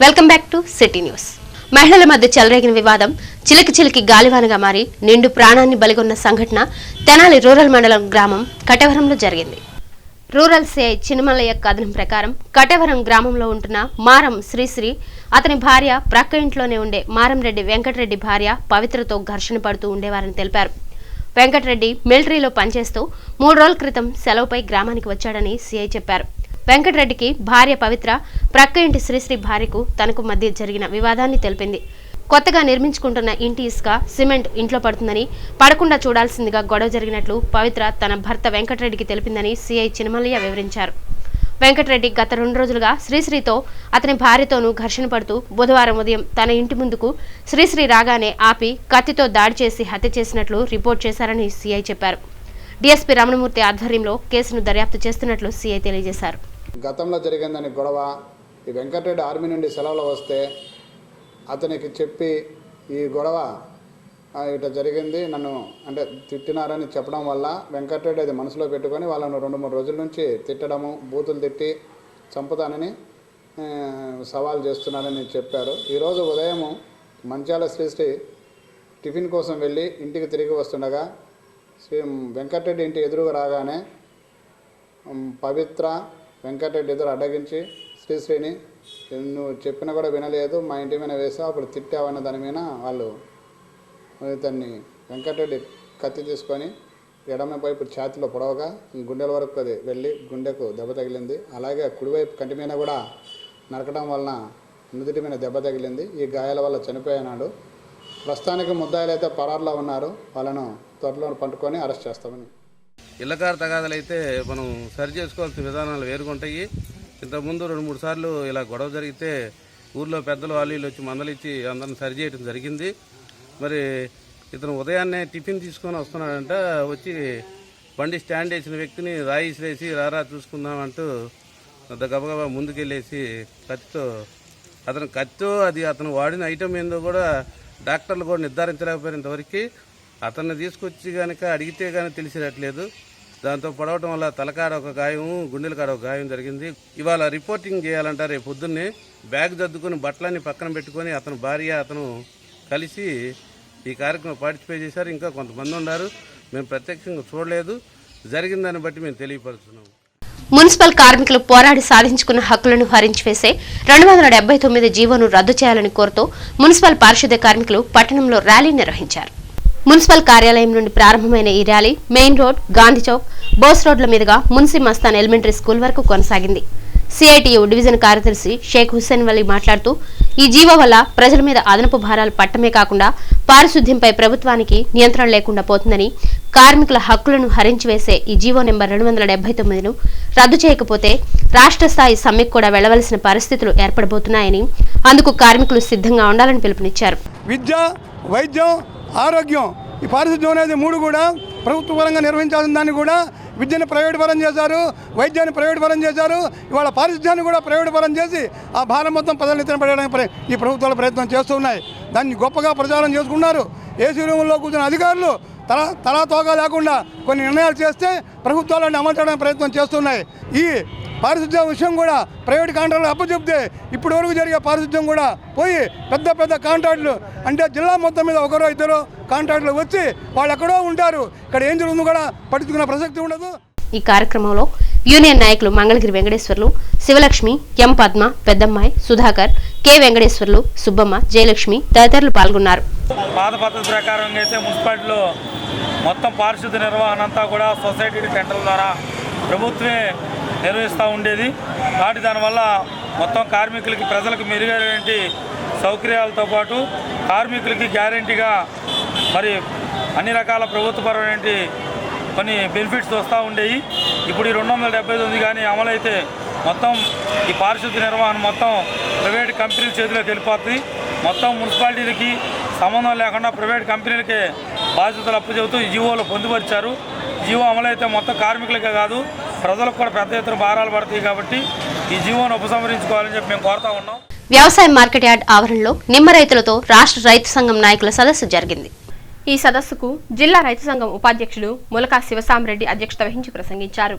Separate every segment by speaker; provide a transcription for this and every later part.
Speaker 1: Welcome back to city news. మహిళల మధ్య చెలరేగిన వివాదం చిలికి చిలికి గాలివానగా మారి నిండు ప్రాణాన్ని బలిగొన్న సంఘటన తెనాలి రూరల్ మండలం గ్రామం కటవరంలో జరిగింది. రూరల్ సిఐ చిన్నమల్లయ్య కథనం ప్రకారం కటవరం గ్రామంలో ఉంటున్న మారం శ్రీశ్రీ, అతని భార్య ప్రక్క ఇంట్లోనే ఉండే మారంరెడ్డి వెంకటరెడ్డి భార్య పవిత్రతో ఘర్షణ పడుతూ ఉండేవారని తెలిపారు. వెంకటరెడ్డి మిలిటరీలో పనిచేస్తూ 3 రోజుల క్రితం సెలవుపై గ్రామానికి వచ్చాడని సిఐ చెప్పారు. వెంకటరెడ్డికి భార్య పవిత్ర, ప్రక్క ఇంటి శ్రీశ్రీ భార్యకు తనకు మధ్య జరిగిన వివాదాన్ని తెలిపింది. కొత్తగా నిర్మించుకుంటున్న ఇంటి ఇసుక, సిమెంట్ ఇంట్లో పడుతుందని, పడకుండా చూడాల్సిందిగా గొడవ జరిగినట్లు పవిత్ర తన భర్త వెంకటరెడ్డికి తెలిపిందని సిఐ చిన్నమల్లయ్య వివరించారు. వెంకటరెడ్డి గత 2 రోజులుగా శ్రీశ్రీతో, అతని భార్యతోనూ ఘర్షణ పడుతూ బుధవారం ఉదయం తన ఇంటి ముందుకు శ్రీశ్రీ రాగానే ఆపి కత్తితో దాడి చేసి హత్య చేసినట్లు రిపోర్ట్ చేశారని సిఐ చెప్పారు. డీఎస్పీ రమణమూర్తి ఆధ్వర్యంలో కేసును దర్యాప్తు చేస్తున్నట్లు సిఐ తెలియజేశారు.
Speaker 2: గతంలో జరిగిందని గొడవ, ఈ వెంకటరెడ్డి ఆర్మీ నుండి సెలవులో వస్తే అతనికి చెప్పి ఈ గొడవ ఇట్లా జరిగింది, నన్ను అంటే తిట్టినారని చెప్పడం వల్ల వెంకటరెడ్డి అది మనసులో పెట్టుకొని వాళ్ళను 2-3 రోజుల నుంచి తిట్టడము, బూతులు తిట్టి చంపుతానని సవాల్ చేస్తున్నారని చెప్పారు. ఈరోజు ఉదయం మంచాల శ్రీశ్రీ టిఫిన్ కోసం వెళ్ళి ఇంటికి తిరిగి వస్తుండగా వెంకటరెడ్డి ఇంటి ఎదురుగా రాగానే పవిత్ర వెంకటరెడ్డి ఎదురు అడ్డగించి శ్రీశ్రీని నువ్వు చెప్పినా కూడా వినలేదు, మా ఇంటి మీద వేసావు, అప్పుడు తిట్టావన్న దాని మీద వాళ్ళు ఇతన్ని వెంకటరెడ్డి కత్తి తీసుకొని ఎడమ వైపు ఛాతిలో పొడవగా గుండెల వరకు అది వెళ్ళి గుండెకు దెబ్బ తగిలింది. అలాగే కుడివైపు కంటి మీద కూడా నరకడం వలన నుదుటి మీద దెబ్బ తగిలింది. ఈ గాయాల వల్ల చనిపోయినాడు. ప్రస్తుతానికి ముద్దాయిలు అయితే పరారులో ఉన్నారు. వాళ్ళను త్వరలో పట్టుకొని అరెస్ట్ చేస్తామని.
Speaker 3: ఇళ్ళకారు తగాదాలు అయితే మనం సరి చేసుకోవాల్సిన విధానాలు వేరుగుంటాయి. ఇంతకుముందు 2-3 సార్లు ఇలా గొడవ జరిగితే ఊర్లో పెద్దలు వాళ్ళు వచ్చి మందలిచ్చి అందరిని సరి చేయడం జరిగింది. మరి ఇతను ఉదయాన్నే టిఫిన్ తీసుకొని వస్తున్నాడంట. వచ్చి బండి స్టాండ్ వేసిన వ్యక్తిని రాయి ఇసిరేసి రారా చూసుకుందామంటూ గబగబా ముందుకెళ్ళేసి కత్తితో అది అతను వాడిన ఐటమ్ ఏందో కూడా డాక్టర్లు కూడా నిర్ధారించలేకపోయారు ఇంతవరకు. అతన్ని తీసుకొచ్చి కనుక అడిగితే కానీ తెలిసినట్లేదు. దాంతో పడవటం వల్ల తలకాడ ఒక గాయం, గుండెల కాడ ఒక గాయం జరిగింది. ఇవాళ రిపోర్టింగ్ చేయాలంట. రేపు పొద్దున్నే బ్యాగ్ సర్దుకొని బట్టలన్నీ పక్కన పెట్టుకొని అతను భార్య అతను కలిసి ఈ కార్యక్రమం పార్టిసిపేట్ చేశారు. ఇంకా కొంతమంది ఉన్నారు, మేము ప్రత్యక్షంగా చూడలేదు. జరిగిందాన్ని బట్టి మేము తెలియపరుస్తున్నాం.
Speaker 1: మున్సిపల్ కార్మికులు పోరాడి సాధించుకున్న హక్కులను హరించి వేసే 279 జీవోను రద్దు చేయాలని కోరుతూ మున్సిపల్ పారిశుద్ధ్య కార్మికులు పట్టణంలో ర్యాలీ నిర్వహించారు. మున్సిపల్ కార్యాలయం నుండి ప్రారంభమైన ఈ rally main road, Gandhi Chowk, Bose రోడ్ల మీదుగా మున్సి మస్తాన్ ఎలిమెంటరీ స్కూల్ వరకు కొనసాగింది. సిఐటియు డివిజన్ కార్యదర్శి షేక్ హుస్సేన్ వలీ మాట్లాడుతూ ఈ జీవో వల్ల ప్రజల మీద అదనపు భారాలు పట్టమే కాకుండా పారిశుద్ధ్యంపై ప్రభుత్వానికి నియంత్రణ లేకుండా పోతుందని, కార్మికుల హక్కులను హరించివేసే ఈ జీవో నెంబర్ 279ను రద్దు చేయకపోతే రాష్ట్ర స్థాయి సమ్మెకు కూడా వెళ్లవలసిన పరిస్థితులు ఏర్పడబోతున్నాయని, అందుకు కార్మికులు సిద్ధంగా ఉండాలని పిలుపునిచ్చారు.
Speaker 4: విద్య, వైద్యం, ఆరోగ్యం, ఈ పారిశుద్ధ్యం అనేది 3 కూడా ప్రభుత్వ పరంగా నిర్వహించాల్సిన దాన్ని కూడా విద్యను ప్రైవేట్ పరం చేశారు, వైద్యాన్ని ప్రైవేట్ పరం చేశారు. ఇవాళ పారిశుద్ధ్యాన్ని కూడా ప్రైవేట్ పరం చేసి ఆ భారం మొత్తం ప్రజలు ఎత్తున పడడానికి ఈ ప్రభుత్వాలు ప్రయత్నం చేస్తూ ఉన్నాయి. దాన్ని గొప్పగా ప్రచారం చేసుకున్నారు. ఏసీ రూముల్లో కూర్చున్న అధికారులు తలా తోగా లేకుండా కొన్ని నిర్ణయాలు చేస్తే ప్రభుత్వాలను అమలు చేయడానికి ప్రయత్నం చేస్తున్నాయి. ఈ పారిశుద్ధ్యం విషయం కూడా ప్రైవేట్ కాంట్రాక్టులు అప్పచెప్తే ఇప్పటి వరకు జరిగే పారిశుద్ధ్యం కూడా పోయి పెద్ద కాంట్రాక్టులు అంటే జిల్లా మొత్తం మీద 1-2 కాంట్రాక్టులు వచ్చి వాళ్ళు ఎక్కడో ఉంటారు. ఇక్కడ ఏం జరుగుతుందో కూడా పట్టించుకునే ప్రసక్తి ఉండదు.
Speaker 1: ఈ కార్యక్రమంలో యూనియన్ నాయకులు మంగళగిరి వెంకటేశ్వర్లు, శివలక్ష్మి, ఎం పద్మ, పెద్దమ్మాయి, సుధాకర్, కె వెంకటేశ్వర్లు, సుబ్బమ్మ, జయలక్ష్మి తదితరులు పాల్గొన్నారు.
Speaker 5: పాత పద్ధతి ప్రకారం అయితే మున్సిపాలిటీలో మొత్తం పారిశుద్ధ్య నిర్వహణ అంతా కూడా సొసైటీ సెంటర్ల ద్వారా ప్రభుత్వమే నిర్వహిస్తూ ఉండేది. కాబట్టి దానివల్ల మొత్తం కార్మికులకి, ప్రజలకు మెరుగైనటువంటి సౌకర్యాలతో పాటు కార్మికులకి గ్యారంటీగా మరి అన్ని రకాల ప్రభుత్వపరమైన కొన్ని బెనిఫిట్స్ వస్తూ ఉండేవి. ఇప్పుడు ఈ 279 కానీ అమలైతే మొత్తం ఈ పారిశుద్ధ్య నిర్వహణ మొత్తం ప్రైవేట్ కంపెనీల చేతిలోకి వెళ్ళిపోతుంది. మొత్తం మున్సిపాలిటీలకి సంబంధం లేకుండా ప్రైవేట్ కంపెనీలకే బాధ్యతలు అప్పచెబుతూ ఈ జీవోలో పొందుపరిచారు. జీవో అమలైతే మొత్తం కార్మికులకే కాదు ప్రజలకు కూడా పెద్ద ఎత్తున భారాలు పడతాయి. కాబట్టి ఈ జీవోను ఉపసంహరించుకోవాలని చెప్పి మేము కోరుతా ఉన్నాం.
Speaker 1: వ్యవసాయ మార్కెట్ యార్డ్ ఆవరణలో నిమ్మ రైతులతో రాష్ట్ర రైతు సంఘం నాయకుల సదస్సు జరిగింది. ఈ సదస్సుకు జిల్లా రైతు సంఘం ఉపాధ్యక్షుడు ములకా శివసాంరెడ్డి అధ్యక్షత వహించి ప్రసంగించారు.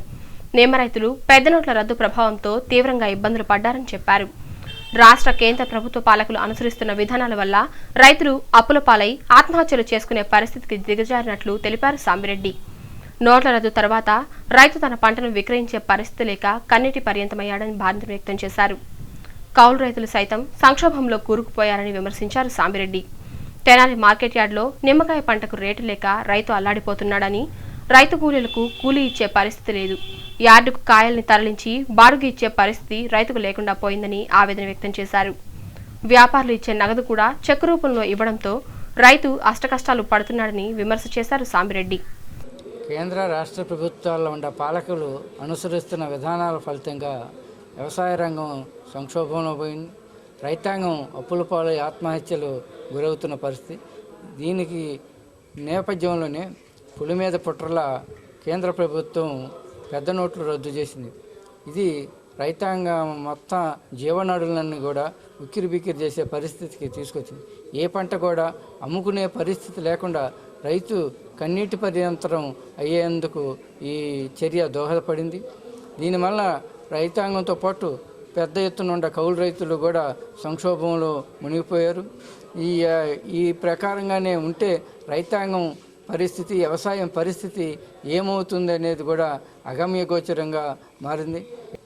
Speaker 1: నిమ్మ రైతులు పెద్ద నోట్ల రద్దు ప్రభావంతో తీవ్రంగా ఇబ్బందులు పడ్డారని చెప్పారు. రాష్ట్ర కేంద్ర ప్రభుత్వ పాలకులు అనుసరిస్తున్న విధానాల వల్ల రైతులు అప్పుల పాలై ఆత్మహత్యలు చేసుకునే పరిస్థితికి దిగజారినట్లు తెలిపారు సాంబిరెడ్డి. నోట్ల రద్దు తర్వాత రైతు తన పంటను విక్రయించే పరిస్థితి లేక కన్నీటి పర్యంతమయ్యాడని బాధ వ్యక్తం చేశారు. కౌలు రైతులు సైతం సంక్షోభంలో కూరుకుపోయారని విమర్శించారు సాంబిరెడ్డి. తెనాలి మార్కెట్ యార్డులో నిమ్మకాయ పంటకు రేటు లేక రైతు అల్లాడిపోతున్నాడని, రైతు కూలీలకు కూలీ ఇచ్చే పరిస్థితి లేదు, యార్డుకు కాయల్ని తరలించి బాడుగు ఇచ్చే పరిస్థితి రైతుకు లేకుండా పోయిందని ఆవేదన వ్యక్తం చేశారు. వ్యాపారులు ఇచ్చే నగదు కూడా చెక్కు రూపంలో ఇవ్వడంతో రైతు అష్టకష్టాలు పడుతున్నాడని విమర్శ చేశారు సాంబిరెడ్డి.
Speaker 6: కేంద్ర రాష్ట్ర ప్రభుత్వాల్లో ఉన్న పాలకులు అనుసరిస్తున్న విధానాల ఫలితంగా వ్యవసాయ రంగం సంక్షోభంలో పోయింది. రైతాంగం అప్పుల పాలై ఆత్మహత్యలు గురవుతున్న పరిస్థితి. దీనికి నేపథ్యంలోనే పులి మీద పుట్రల కేంద్ర ప్రభుత్వం పెద్ద నోట్లు రద్దు చేసింది. ఇది రైతాంగం మొత్తం జీవనాడులన్నీ కూడా ఉక్కిరిబిక్కిరి చేసే పరిస్థితికి తీసుకొచ్చింది. ఏ పంట కూడా అమ్ముకునే పరిస్థితి లేకుండా రైతు కన్నీటి పర్యంతరం అయ్యేందుకు ఈ చర్య దోహదపడింది. దీనివల్ల రైతాంగంతో పాటు పెద్ద ఎత్తున ఉన్న కౌలు రైతులు కూడా సంక్షోభంలో మునిగిపోయారు. ఈ ప్రకారంగానే ఉంటే రైతాంగం పరిస్థితి, వ్యవసాయం పరిస్థితి ఏమవుతుంది అనేది కూడా అగమ్యగోచరంగా మారింది.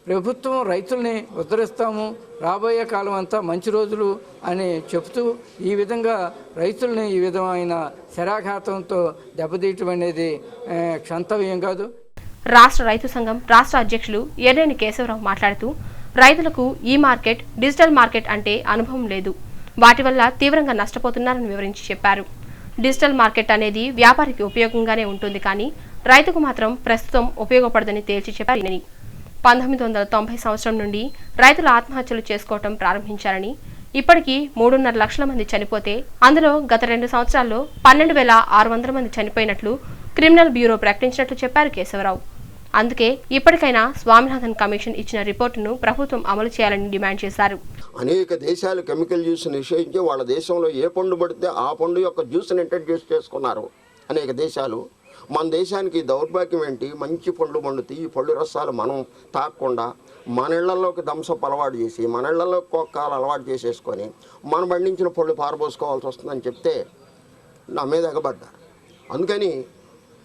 Speaker 6: ప్రభుత్వం రైతుల్ని ఉద్ధరిస్తాము, రాబోయే కాలం అంతా మంచి రోజులు అని చెబుతూ ఈ విధంగా రైతుల్ని ఈ విధమైన శరాఘాతంతో దెబ్బతీయటం అనేది క్షంతవ్యం కాదు.
Speaker 1: రాష్ట్ర రైతు సంఘం రాష్ట్ర అధ్యక్షులు ఎర్రేని కేశవరావు మాట్లాడుతూ, రైతులకు ఈ మార్కెట్, డిజిటల్ మార్కెట్ అంటే అనుభవం లేదు, వాటి వల్ల తీవ్రంగా నష్టపోతున్నారని వివరించి చెప్పారు. డిజిటల్ మార్కెట్ అనేది వ్యాపారికి ఉపయోగంగానే ఉంటుంది, కానీ రైతుకు మాత్రం ప్రస్తుతం ఉపయోగపడదని తేల్చి చెప్పారు. 1990 సంవత్సరం నుండి రైతులు ఆత్మహత్యలు చేసుకోవటం ప్రారంభించారని, ఇప్పటికీ 3.5 లక్షల మంది చనిపోతే అందులో గత 2 సంవత్సరాల్లో 12,600 మంది చనిపోయినట్లు క్రిమినల్ బ్యూరో ప్రకటించినట్లు చెప్పారు కేశవరావు. అందుకే ఇప్పటికైనా స్వామినాథన్ కమిషన్ ఇచ్చిన రిపోర్టును ప్రభుత్వం అమలు చేయాలని డిమాండ్ చేశారు.
Speaker 7: అనేక దేశాలు కెమికల్ జ్యూస్ నిషేధించి వాళ్ళ దేశంలో ఏ పండు పడితే ఆ పండు యొక్క జ్యూస్ని ఇంట్రడ్యూస్ చేసుకున్నారు అనేక దేశాలు. మన దేశానికి దౌర్భాగ్యం ఏంటి? మంచి పండ్లు పండుతాయి, ఈ పళ్ళు రసాలు మనం తాగకుండా మన ఇళ్లలోకి దంసపు అలవాటు చేసి, మన ఇళ్లలో కోకాలు అలవాటు చేసేసుకొని మనం పండించిన పళ్ళు పారబోసుకోవాల్సి వస్తుందని చెప్తే నా మీద ఎగబడ్డారు. అందుకని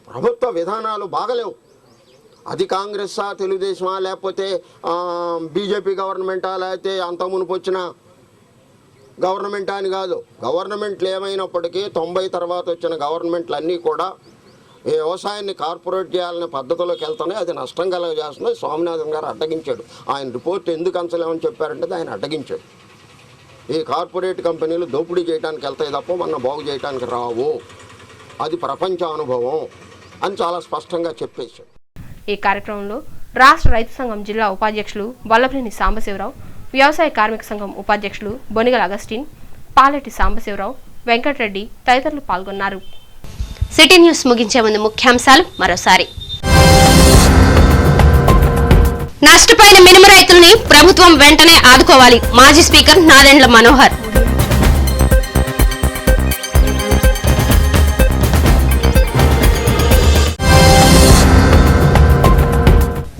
Speaker 7: ప్రభుత్వ విధానాలు బాగలేవు. అది కాంగ్రెస్సా, తెలుగుదేశమా, లేకపోతే బీజేపీ గవర్నమెంటా, లేకపోతే అంత మునుపు వచ్చిన గవర్నమెంటా అని కాదు. గవర్నమెంట్లు ఏమైనప్పటికీ 90 తర్వాత వచ్చిన గవర్నమెంట్లు అన్నీ కూడా ఈ వ్యవసాయాన్ని కార్పొరేట్ చేయాలనే పద్ధతిలోకి వెళ్తున్నాయి. అది నష్టం కలగజేస్తున్నాయి. స్వామినాథన్ గారు అడ్డగించాడు. ఆయన రిపోర్ట్ ఎందుకు అంచలేమని చెప్పారంటే ఆయన అడ్డగించాడు. ఈ కార్పొరేట్ కంపెనీలు దోపిడీ చేయడానికి వెళ్తాయి తప్ప మన బాగు చేయడానికి రావు, అది ప్రపంచ అనుభవం అని చాలా స్పష్టంగా చెప్పేశాడు.
Speaker 1: ఈ కార్యక్రమంలో రాష్ట్ర రైతు సంఘం జిల్లా ఉపాధ్యక్షులు వల్లభనేని సాంబశివరావు, వ్యవసాయ కార్మిక సంఘం ఉపాధ్యక్షులు బొనిగల అగస్టిన్, పాలెటి సాంబశివరావు, వెంకటరెడ్డి తదితరులు పాల్గొన్నారు.
Speaker 8: సిటీ న్యూస్ ముగించే ముందు ముఖ్యాంశాలు మరోసారి. నష్టపోయిన మినుము రైతుల్ని ప్రభుత్వం వెంటనే ఆదుకోవాలి. మాజీ స్పీకర్ నాదెండ్ల మనోహర్.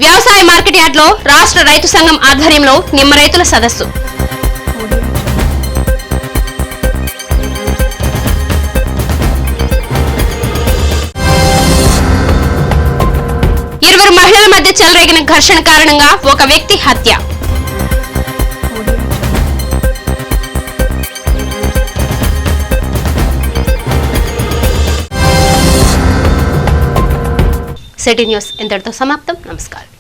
Speaker 8: వ్యవసాయ మార్కెట్ యార్డ్లో రాష్ట్ర రైతు సంఘం ఆధ్వర్యంలో నిమ్మ రైతుల సదస్సు. ఇరువురు మహిళల మధ్య చెలరేగిన ఘర్షణ కారణంగా ఒక వ్యక్తి హత్య. సిటీ న్యూస్ ఇంతటితో సమాప్తం. నమస్కారం.